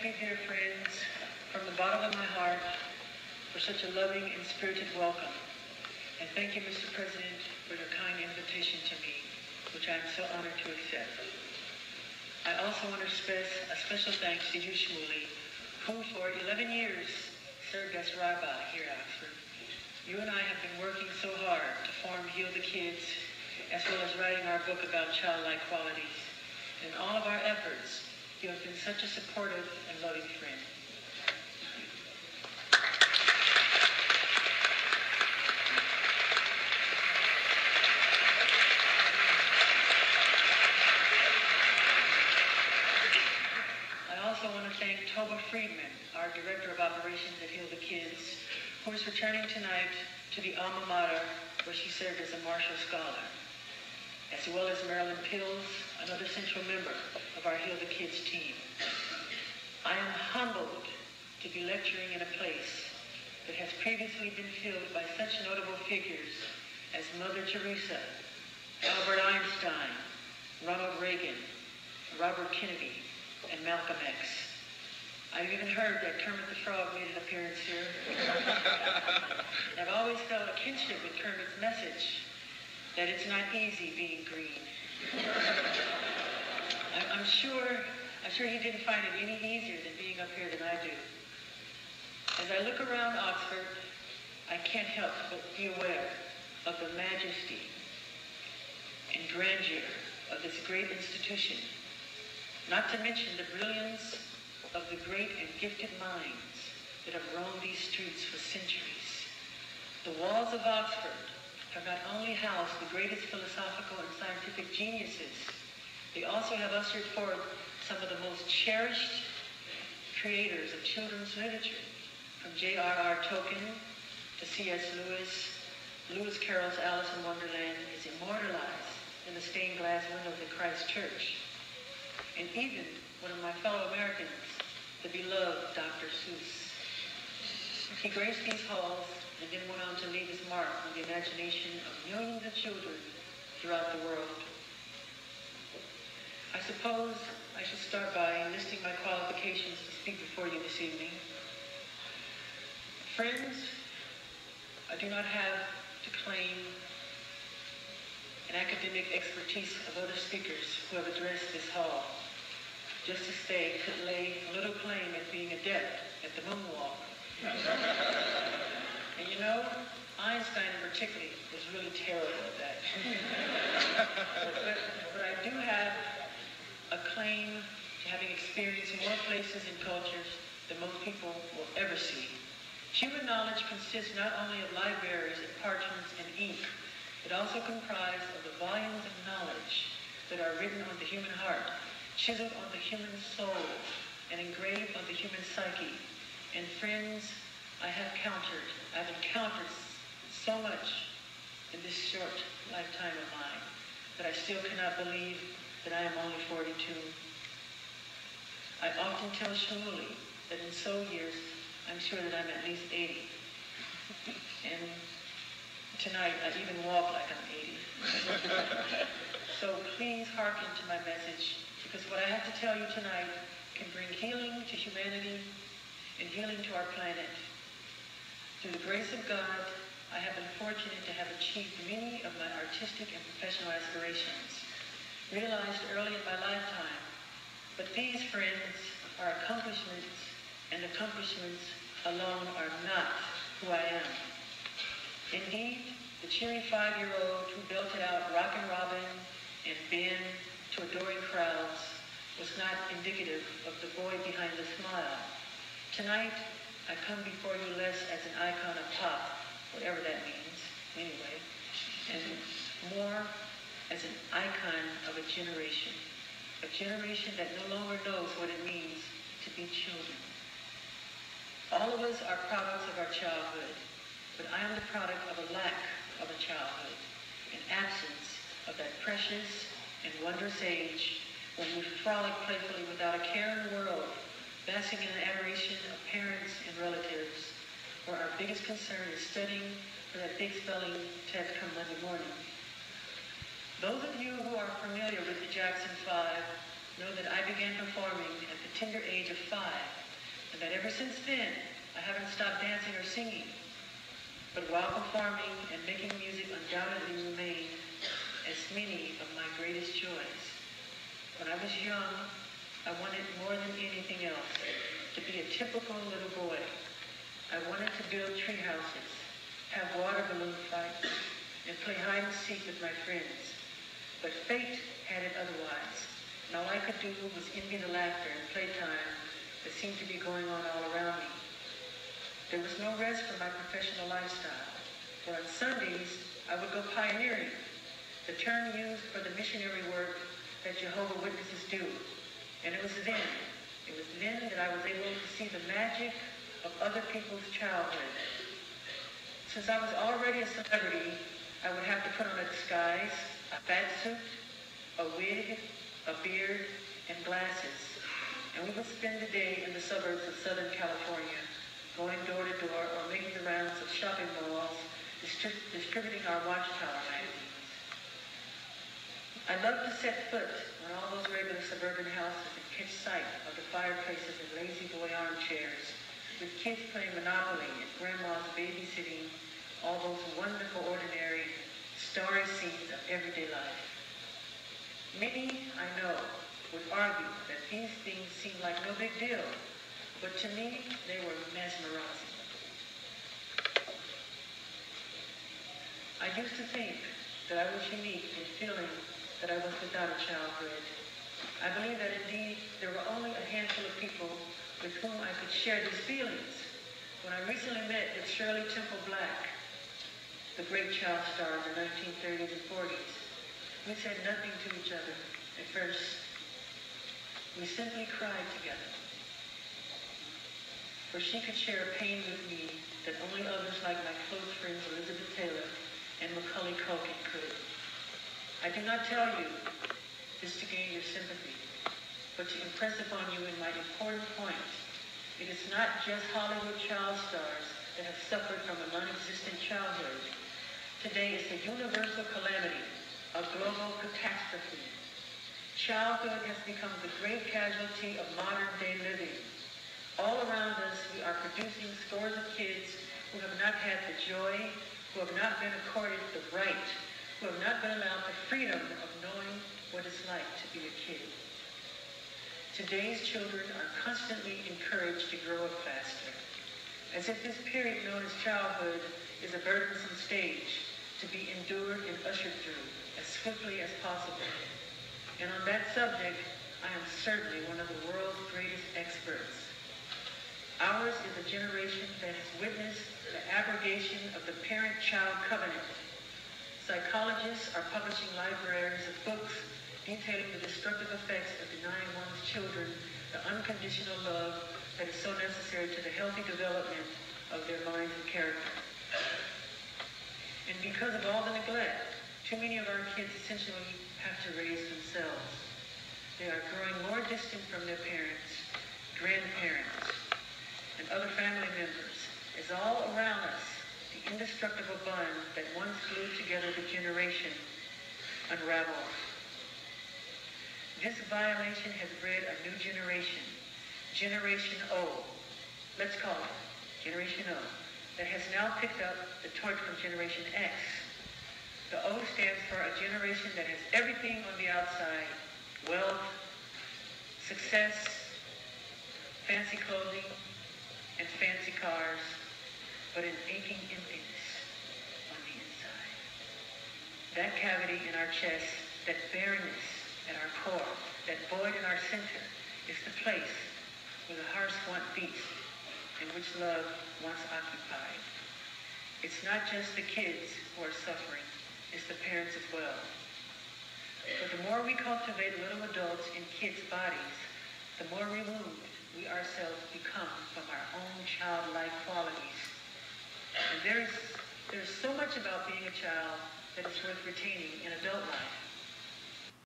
thank you, dear friends, from the bottom of my heart for such a loving and spirited welcome. And thank you, Mr. President, for your kind invitation to me, which I am so honored to accept. I also want to express a special thanks to you, Shmuley, who for 11 years served as rabbi here at Oxford. You and I have been working so hard to form Heal the Kids, as well as writing our book about childlike qualities. In all of our efforts, you have been such a supportive and loving friend. I also want to thank Toba Friedman, our Director of Operations at Heal the Kids, who is returning tonight to the alma mater where she served as a Marshall Scholar, as well as Marilyn Pills, another central member of our Heal the Kids team. I am humbled to be lecturing in a place that has previously been filled by such notable figures as Mother Teresa, Albert Einstein, Ronald Reagan, Robert Kennedy, and Malcolm X. I've even heard that Kermit the Frog made an appearance here. I've always felt a kinship with Kermit's message that it's not easy being green. I'm sure he didn't find it any easier than being up here than I do. As I look around Oxford, I can't help but be aware of the majesty and grandeur of this great institution, not to mention the brilliance of the great and gifted minds that have roamed these streets for centuries. The walls of Oxford have not only housed the greatest philosophical and scientific geniuses, they also have ushered forth some of the most cherished creators of children's literature, from J.R.R. Tolkien to C.S. Lewis. Lewis Carroll's Alice in Wonderland is immortalized in the stained glass windows at Christ Church. And even one of my fellow Americans, the beloved Dr. Seuss. He graced these halls and then went on to leave his mark on the imagination of millions of children throughout the world. I suppose I should start by listing my qualifications to speak before you this evening. Friends, I do not have to claim an academic expertise of other speakers who have addressed this hall. Just to say, could lay a little claim at being adept at the moonwalk. And you know, Einstein particularly was really terrible at that. but I do have a claim to having experienced more places and cultures than most people will ever see. Human knowledge consists not only of libraries and parchments and ink, it also comprises of the volumes of knowledge that are written on the human heart, chiseled on the human soul, and engraved on the human psyche. And friends, I've encountered so much in this short lifetime of mine that I still cannot believe that I am only 42. I often tell Shmuley that in so years, I'm sure that I'm at least 80. And tonight, I even walk like I'm 80. So please hearken to my message, because what I have to tell you tonight can bring healing to humanity and healing to our planet. Through the grace of God, I have been fortunate to have achieved many of my artistic and professional aspirations, realized early in my lifetime. But these, friends, are accomplishments, and accomplishments alone are not who I am. Indeed, the cheery 5-year-old who belted out Rockin' Robin and Ben to adoring crowds was not indicative of the boy behind the smile. Tonight, I come before you less as an icon of pop, whatever that means, anyway, and more as an icon of a generation that no longer knows what it means to be children. All of us are products of our childhood, but I am the product of a lack of a childhood, an absence of that precious and wondrous age when we frolic playfully without a care in the world, basking in the adoration of parents and relatives, where our biggest concern is studying for that big spelling test come Monday morning. Those of you who are familiar with the Jackson 5 know that I began performing at the tender age of 5, and that ever since then, I haven't stopped dancing or singing. But while performing and making music undoubtedly remained as many of my greatest joys. When I was young, I wanted more than anything else to be a typical little boy. I wanted to build tree houses, have water balloon fights, and play hide and seek with my friends. But fate had it otherwise, and all I could do was envy the laughter and playtime that seemed to be going on all around me. There was no rest for my professional lifestyle, for on Sundays, I would go pioneering, the term used for the missionary work that Jehovah's Witnesses do. And it was then that I was able to see the magic of other people's childhood. Since I was already a celebrity, I would have to put on a disguise, a fat suit, a wig, a beard, and glasses. And we would spend the day in the suburbs of Southern California, going door to door or making the rounds of shopping malls, distributing our Watchtower magazines. I loved to set foot on all those regular suburban houses and catch sight of the fireplaces and lazy boy armchairs, with kids playing Monopoly and grandmas babysitting all those wonderful, ordinary, starry scenes of everyday life. Many, I know, would argue that these things seem like no big deal, but to me, they were mesmerizing. I used to think that I was unique in feeling that I was without a childhood. I believe that indeed there were only a handful of people with whom I could share these feelings. When I recently met with Shirley Temple Black, the great child star of the 1930s and 40s, we said nothing to each other at first. We simply cried together. For she could share a pain with me that only others like my close friends Elizabeth Taylor and Macaulay Culkin could. I do not tell you this to gain your sympathy, but to impress upon you in my important point. It is not just Hollywood child stars that have suffered from a non-existent childhood. Today is a universal calamity, a global catastrophe. Childhood has become the great casualty of modern-day living. All around us, we are producing scores of kids who have not had the joy, who have not been accorded the right, who have not been allowed the freedom of knowing what it's like to be a kid. Today's children are constantly encouraged to grow up faster, as if this period known as childhood is a burdensome stage to be endured and ushered through as swiftly as possible. And on that subject, I am certainly one of the world's greatest experts. Ours is a generation that has witnessed the abrogation of the parent-child covenant. Psychologists are publishing libraries of books detailing the destructive effects of denying one's children the unconditional love that is so necessary to the healthy development of their minds and character. And because of all the neglect, too many of our kids essentially have to raise themselves. They are growing more distant from their parents, grandparents, and other family members, as all around us, the indestructible bond that once glued together the generation unravels. This violation has bred a new generation, Generation O, let's call it Generation O, that has now picked up the torch from Generation X. The O stands for a generation that has everything on the outside: wealth, success, fancy clothing, and fancy cars, but an aching emptiness on the inside. That cavity in our chest, that barrenness at our core, that void in our center, is the place where the hearts once beat and which love once occupied. It's not just the kids who are suffering, it's the parents as well. But the more we cultivate little adults in kids' bodies, the more removed we ourselves become from our own childlike qualities. And there's so much about being a child that is worth retaining in adult life.